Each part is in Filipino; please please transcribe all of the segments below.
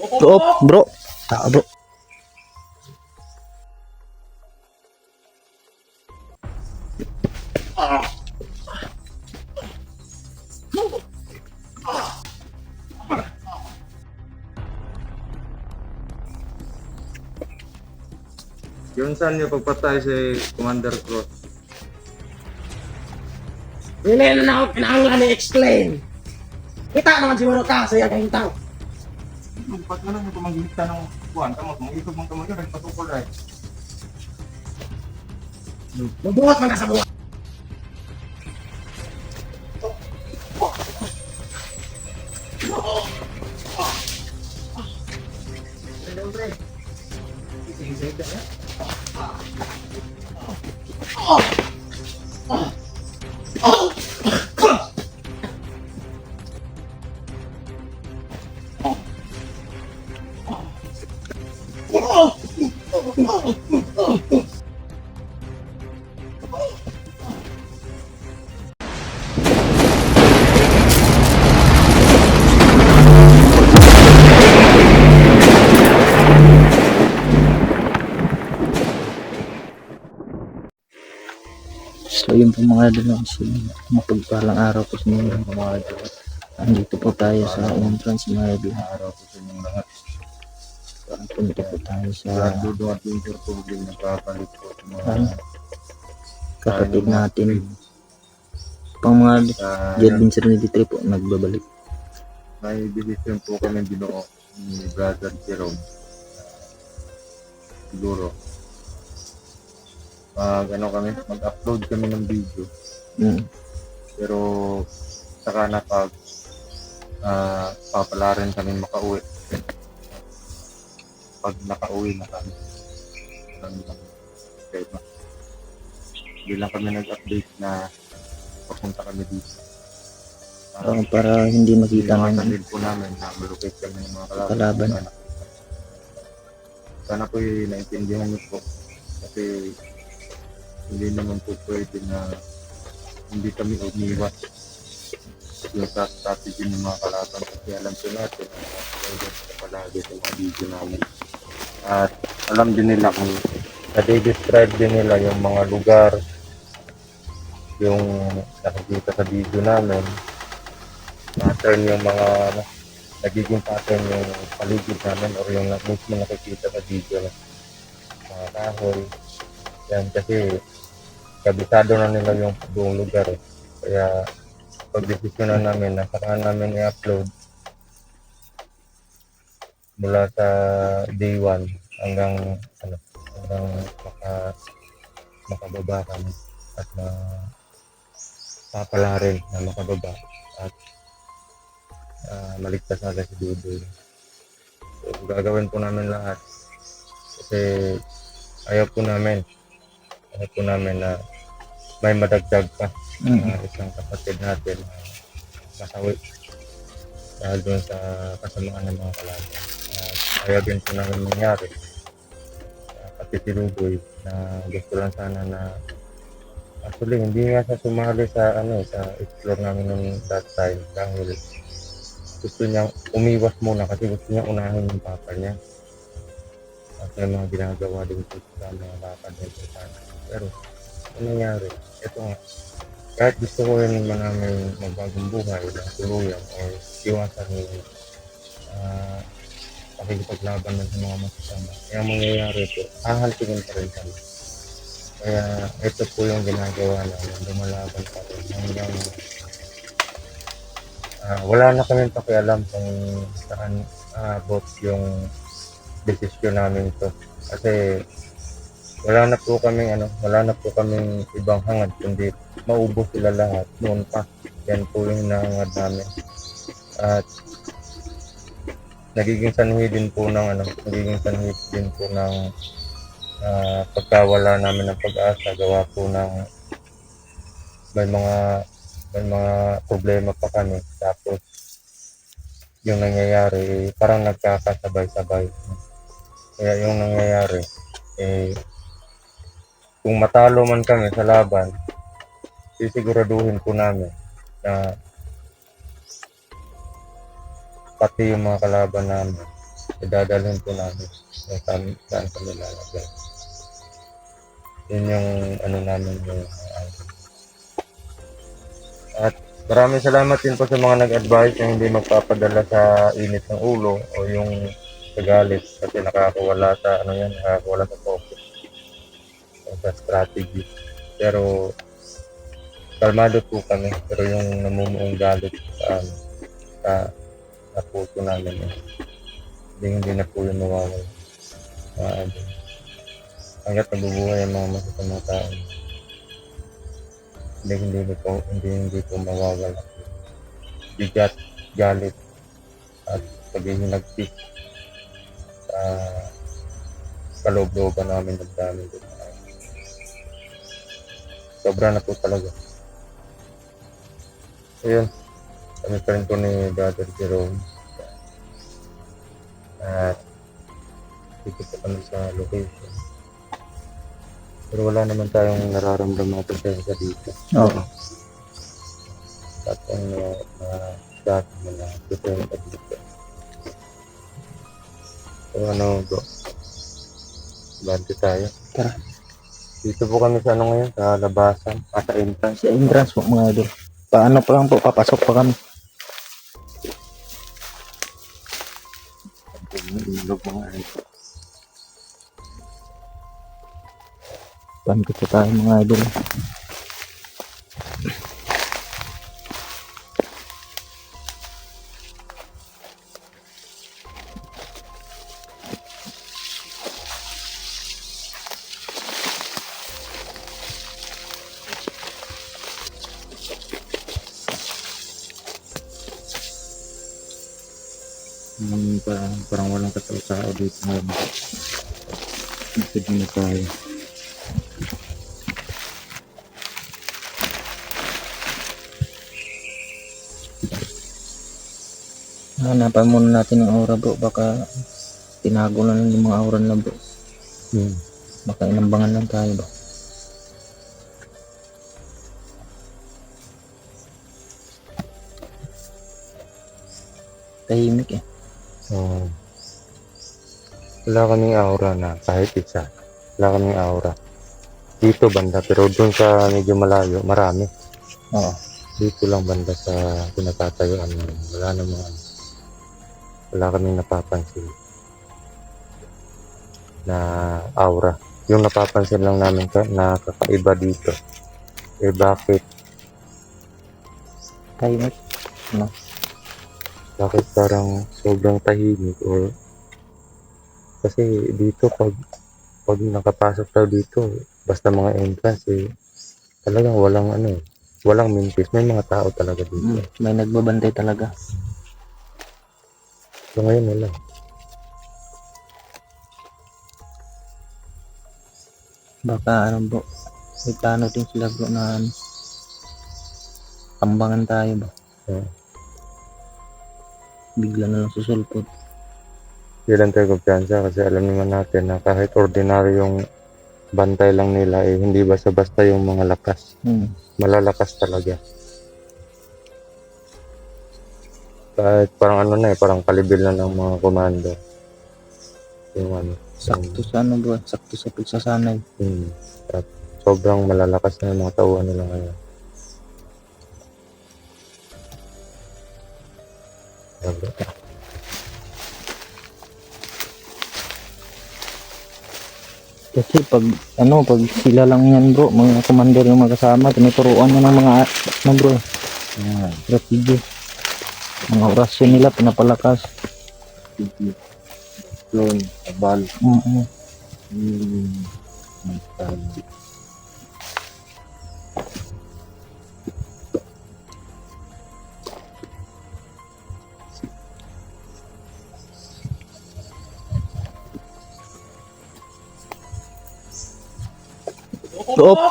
Op, bro. Bro. Yun saan yung pagpatay si Commander Cross? Hindi na ako kinahanglan i-explain. Kita naman siguro ka sa iyang tao. Ba't na lang yung tumanggitan ng buwan? Tama, mag-isog mong tumanggitan, nagpatukol ay. Mabuhat man ka sa buwan. So yun po mga idol, mapagpalang araw po sa inyo mga idol. Andito po tayo sa entrance mga idol. Araw po sa inyong lahat. Punta po tayo sa Dudong at winter po din nagkakalit po sa mga kapatid natin. Pang mga adventure ni D3 po nagbabalik. may decision po kami binuo ni Brother Jerome. Siguro mag-upload kami ng video. Pero saka na papalarin kami makauwi. Pag nakauwi na kami. Hindi lang kami nag-update na papunta kami dito. Para hindi makita Iwasan ng din po namin na malukit kami ng mga kalaban. Sana po naintindihan niyo po. Kasi hindi naman po pwede na hindi kami umiwas yung sa strategy ng mga kalaban. Kasi alam po natin na palagi sa mga video namin. At alam din nila kung na-describe din nila yung mga lugar, yung nakikita sa video namin, pattern yung mga nagiging pattern yung paligid namin or yung mismo nakikita sa video ng mga kahoy. Yan kasi kabisado na nila yung buong lugar eh. Kaya pag-desisyonan namin na saka namin i-upload mula sa day 1 hanggang makababa kami at papalarin na makababa at maligtas na si Dudoy. So, gagawin po namin lahat kasi ayaw po namin na may madagdag pa isang kapatid natin masawi dahil doon sa kasamaan ng mga kalaban. Ayaw din po namin mangyari pati si Dudoy na gusto lang sana na actually hindi nga siya sumali sa sa explore namin nung that time dahil gusto niyang umiwas muna kasi gusto niya unahin yung papa niya at may mga ginagawa din po sa mga lakad nito sana. Pero ano nangyari? Ito nga, kahit gusto ko rin naman namin magbagong buhay na tuluyan o iwasan yung pakikipaglaban ng mga masasama. Kaya mangyayari po, hahantingin pa rin kami. Kaya ito po yung ginagawa namin, lumalaban pa rin hanggang wala na kami pakialam kung saan abot yung desisyon namin to. Kasi wala na po kaming ibang hangad kundi maubos sila lahat noon pa. Yan po yung hinahangad namin. At nagiging sanhi din po ng pagkawala namin ng pag-asa, gawa po ng may mga problema pa kami. Tapos yung nangyayari parang nagkakasabay-sabay. Kaya yung nangyayari kung matalo man kami sa laban, sisiguraduhin po namin na pati yung mga kalaban namin idadalhin po namin kung saan kami lalagay. Yun yung ano namin yung at maraming salamat din po sa mga nag-advise na hindi magpapadala sa init ng ulo o yung sa galit kasi nakakawala sa ano yan, nakakawala sa focus o sa strategy. Pero kalmado po kami, pero yung namumuong galit sa ano, sa puso namin hindi na po yung mawawala. Hanggat nabubuhay ang mga masasamang tao, hindi po mawawala. Bigat, galit, at paghihinagpis sa kaloob-looban namin ng dami. Sobra na po talaga. Ayun, kami pa rin po ni Brother Jerome. At dito po kami sa location. Pero wala naman tayong nararamdaman natin sa dito. Oo. At ang dati mo na diferente dito. So ano bro? Bante tayo. Tara. Dito po kami sa ano ngayon, sa labasan, sa entrance. Sa entrance po mga idol. Paano pa lang po, papasok pa kami. Ilog mga idol. Paano po tayo mga idol. Parang walang katao dito ngayon. Dito na tayo. Hanapan muna natin ang aura bro. Baka tinago na lang yung mga aura na bro. Baka inambangan lang tayo bro. Tahimik eh. So, wala kaming aura na kahit isa. Wala kaming aura. Dito banda, pero doon sa medyo malayo, marami. Oo. Dito lang banda sa pinatatayuan namin. Wala namang wala kaming napapansin na aura. Yung napapansin lang namin na kakaiba dito. Eh bakit Tahimik. Ano? bakit parang sobrang tahimik or kasi dito pag nakapasok tayo dito basta mga entrance talagang walang mintis, may mga tao talaga dito. May nagbabantay talaga. So ngayon wala. Baka ano bro. May plano din sila bro na tambangan tayo bro. Yeah. Bigla na lang susulpot. Hindi lang tayo kumpiyansa kasi alam naman natin na kahit ordinaryong bantay lang nila hindi basta-basta yung mga lakas. Malalakas talaga. Kahit parang parang kalibil na ng mga komando. Yung Sakto sa ano bro. Sakto sa pagsasanay. At sobrang malalakas na yung mga tauhan nila ngayon. Kasi pag sila lang yan bro, mga commander yung magkasama, tinuturuan mo ng mga bro, strategy. Mga orasyon nila, pinapalakas. Clone, abal.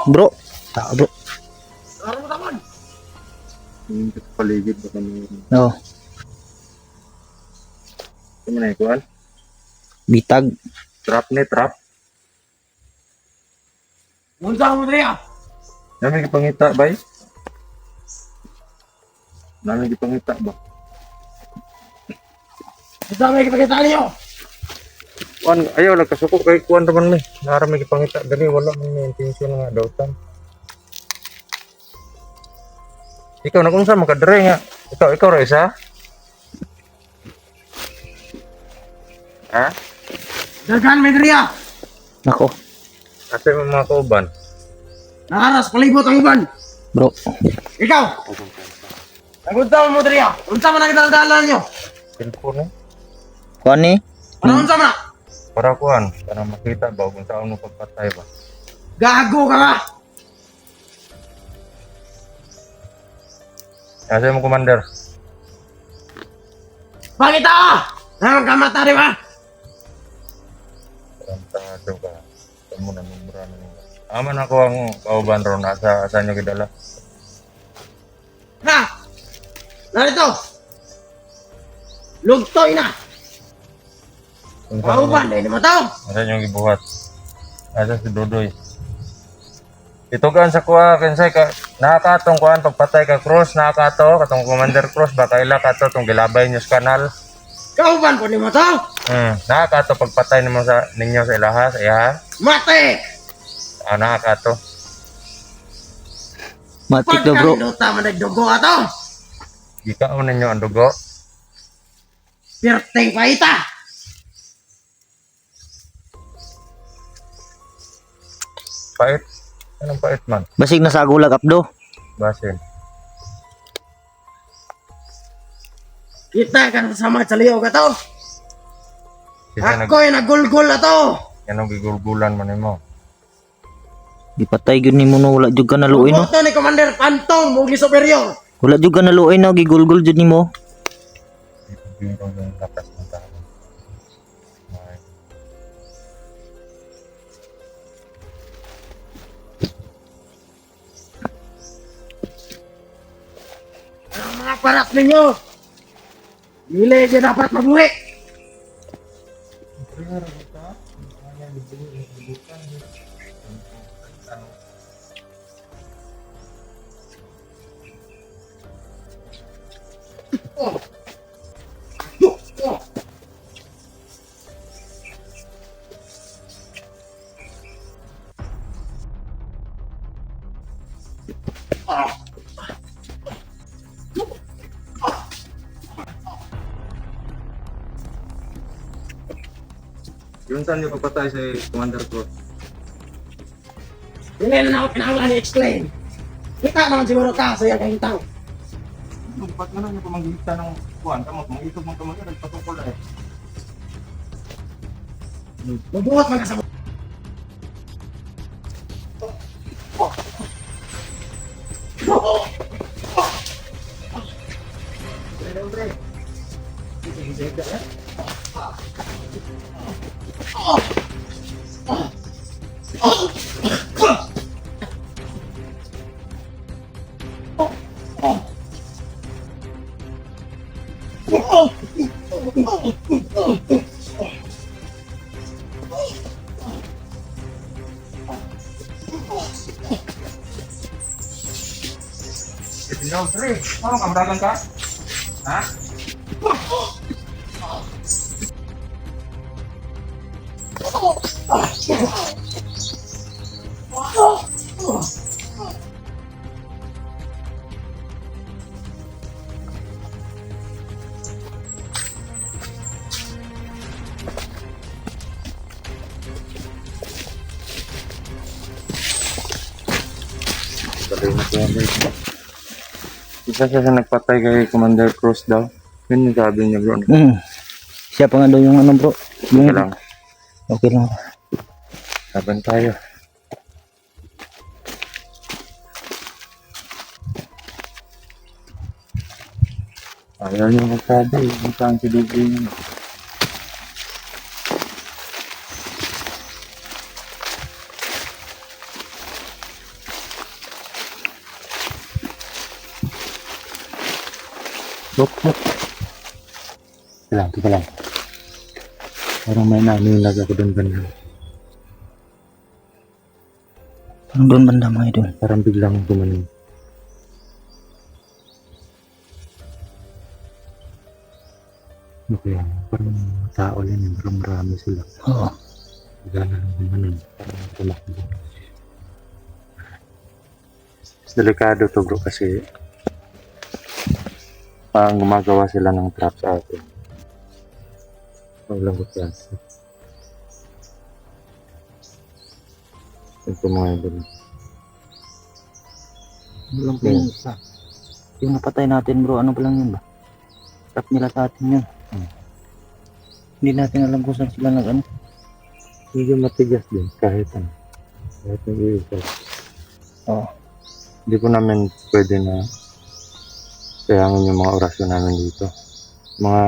Bro. Tao bro. Araw mo tamon. Yung paligid ba kami? No. Ano na ikuan? Bitag. Trap ni trap. Munta mo dali ah. Namin gipangita bay. Namin gipangita ba? Munta mo ikipagkita niyo. Kuan ayaw lang kasuko kay kuan naman mi. Narami gipangita dali wala may intention nga dautan. Ikaw na kung saan makadre nga. Ikaw ra isa? Ha? Dagan Medria. Nako, Asa yung mga kauban? Nakaras palibot ang uban. bro. Ikaw. Nagunta mo Medria. Unsa man ang daldalan nyo? Cellphone eh. Kuan ni? Ano unsa man? Para kuan, para makita ba kung saan mo pagpatay ba. Gago ka ka. Asa yung commander? Pakita ka. Nang kamatari ba? Tarantado ka. Ito mo na numura na nila. Aman ako ang kauban ron. Asa nyo gidala? Na. Narito. Lugtoy na. Kung saan Pauban, dahil mo to. Asa nyo gibuhat? Asa si Dodoy? Itugan sa kuha, kinsay ka, nakakatong kuhan, pagpatay ka cross, nakakato, katong commander cross, baka ila kato, itong gilabay nyo sa kanal. Kauban po ni mo to. Nakakato, pagpatay ninyo sa ilaha, sa iha. Mate. Nakakato. Matik daw bro. Pagkakinuta man nagdugo ato. Gikaon ninyo ang dugo. Pirteng paita. Pait. Anong pait man? Basig na sa gulag abdo. Basin. Kita kan sama sa liyo ka to. Kasi Ako yung nagulgul na to. yanong gigulgulan man nimo. Gipatay gyud nimo no, wala jud ka naluoy no. Buto ni Commander Pantong, mugi superior. Wala jud ka naluoy no, gigulgul jud nimo. Biro yung lakas ng tao. Okay. Ang mga paras ninyo. Dili dyan dapat mabuhi. Yung saan yung pagpatay si Commander Cruz? Dili na ako kinahanglan i-explain. Kita naman siguro ka sa iyang tao. Ba't na lang yung pamangita ng kuwan? Tama, pamangitog mong kamagyan, nagpatungkol eh. Mabuhat man ka sa Tingnan, Tre. Ano, kameragan ka? Ha? Isa siya nagpatay kay Commander Cruz daw. Yun yung sabi niya bro. Siya pa nga daw yung ano bro. Yung Okay lang. Okay lang. Laban tayo. Ayaw niyo magsabi. Kung saan si Dugoy niya. Bro, bro. Ito lang. Parang may nanilag ako doon banda. Parang doon banda mga idol. Parang biglang gumaling. Okay, parang mga tao yan, parang marami sila. Oo. Gana lang naman, parang tumakbo. Delikado to bro kasi parang gumagawa sila ng trap sa atin. Maglagot yan. Ito mga idol. Walang po yung isa. Yung napatay natin bro, ano pa lang yun ba? Trap nila sa atin yun. Hindi natin alam kung saan sila nag ano. Medyo matigas din kahit ano. Kahit nag-iisa. Oo. Hindi po namin pwede na sayangin yung mga orasyon namin dito. Mga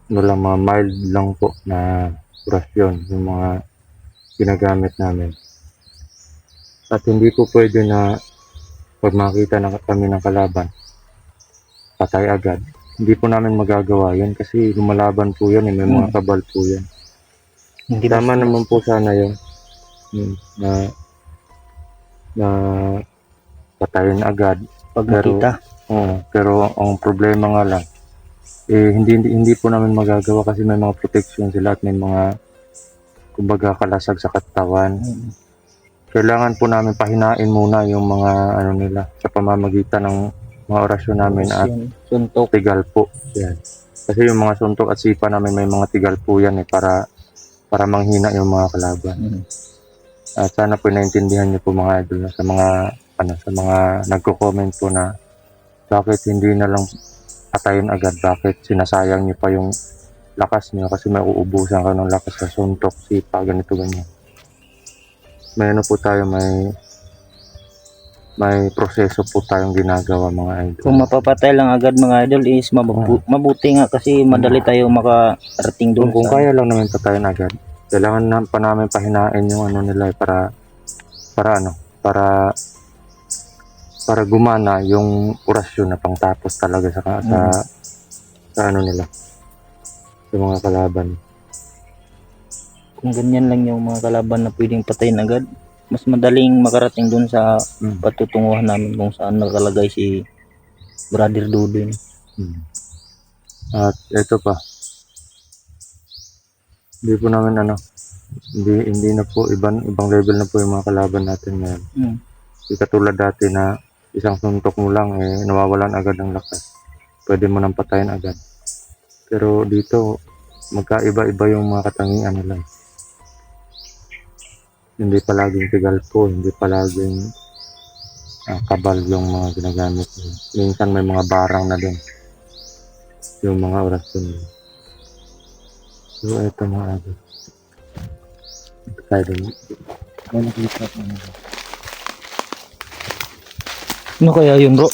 ano lang, mga mild lang po na orasyon yung mga ginagamit namin. At hindi po pwede na pag makita na kami ng kalaban, patay agad. Hindi po namin magagawa yan kasi lumalaban po yan, may mga kabal po yan. Hindi Tama basta- naman po sana yun. Na patayin agad. pag Pero, makita. pero ang problema nga lang, hindi po namin magagawa kasi may mga protection sila at may mga kumbaga kalasag sa katawan. Kailangan po namin pahinain muna yung mga ano nila sa pamamagitan ng mga orasyon namin at Suntok. tigal po. Yan. Kasi yung mga suntok at sipa namin may mga tigal po yan para manghina yung mga kalaban. At sana po naintindihan niyo po mga idol sa mga nagko-comment po na bakit hindi na lang patayin agad, bakit sinasayang niyo pa yung lakas niyo kasi may uubusan ka ng lakas sa suntok, sipa, ganito ganyan. May ano po tayo, may proseso po tayong ginagawa mga idol. Kung mapapatay lang agad mga idol is mabuti nga kasi madali tayo makarating doon. Kung kaya lang namin patayin agad, kailangan pa namin pahinain yung ano nila para gumana yung orasyon na pangtapos talaga sa ano nila, sa mga kalaban. Kung ganyan lang yung mga kalaban na pwedeng patayin agad, mas madaling makarating doon sa patutunguhan namin kung saan nakalagay si Brother Dudoy. At ito pa, hindi po namin hindi na po ibang level na po yung mga kalaban natin ngayon. Hindi katulad dati na isang suntok mo lang nawawalan agad ng lakas, pwede mo nang patayin agad. Pero dito magkaiba-iba yung mga katangian nila. Hindi palaging tigal po, hindi palaging kabal yung mga ginagamit nila. Minsan may mga barang na din yung mga orasyon nila. So ito mga idol, tayo din. May nakita ko na. Ano kaya yun bro?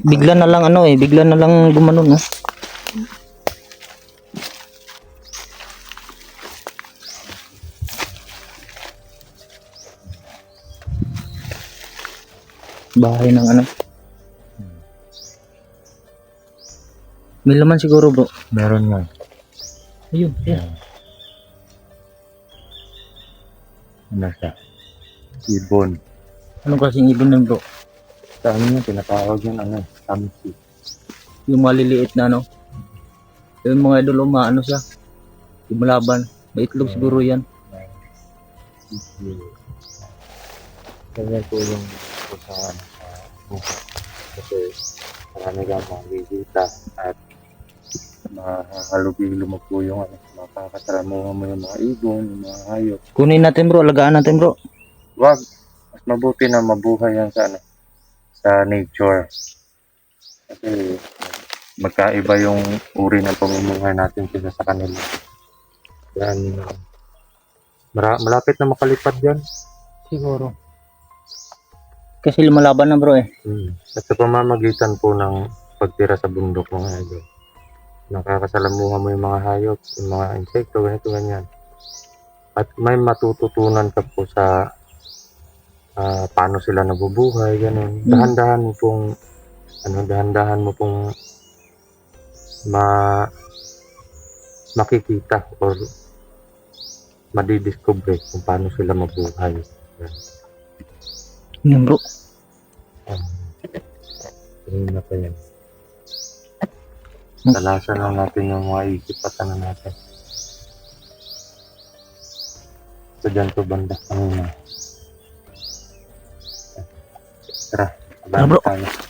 Bigla na lang bigla na lang gumanon no? Bahay ng may laman siguro bro. Meron nga. Ayun, Ano siya? Ibon. Anong klaseng ibon nun bro? Sa amin yung tinatawag yung tamsi. Yung maliliit na yung mga idol umaano siya, lumalaban, may itlog siguro yan. Ganyan po yung sa buka. Kasi marami ka mga bisita at mahalugilo mo po yung makakasalamuhan mo yung mga ibon, yung mga hayop. Kunin natin bro, alagaan natin bro. Wag, mas mabuti na mabuhay yan sa nature. Kasi magkaiba yung uri ng pamumuhay natin kaysa sa kanila. Yan, malapit na makalipad yan. Siguro. Kasi lumalaban na bro At sa pamamagitan po ng pagtira sa bundok mga idol, nakakasalamuhan mo yung mga hayop, yung mga insekto, ganito ganyan. At may matututunan ka po sa paano sila nabubuhay, ganun. Dahan-dahan mo pong makikita or madidiscover kung paano sila mabuhay. Yan bro. Tingin na pa yan. Talasan lang natin yung mga isip at ano natin. So dyan to banda kanina. Tara, Tara, bro. tayo.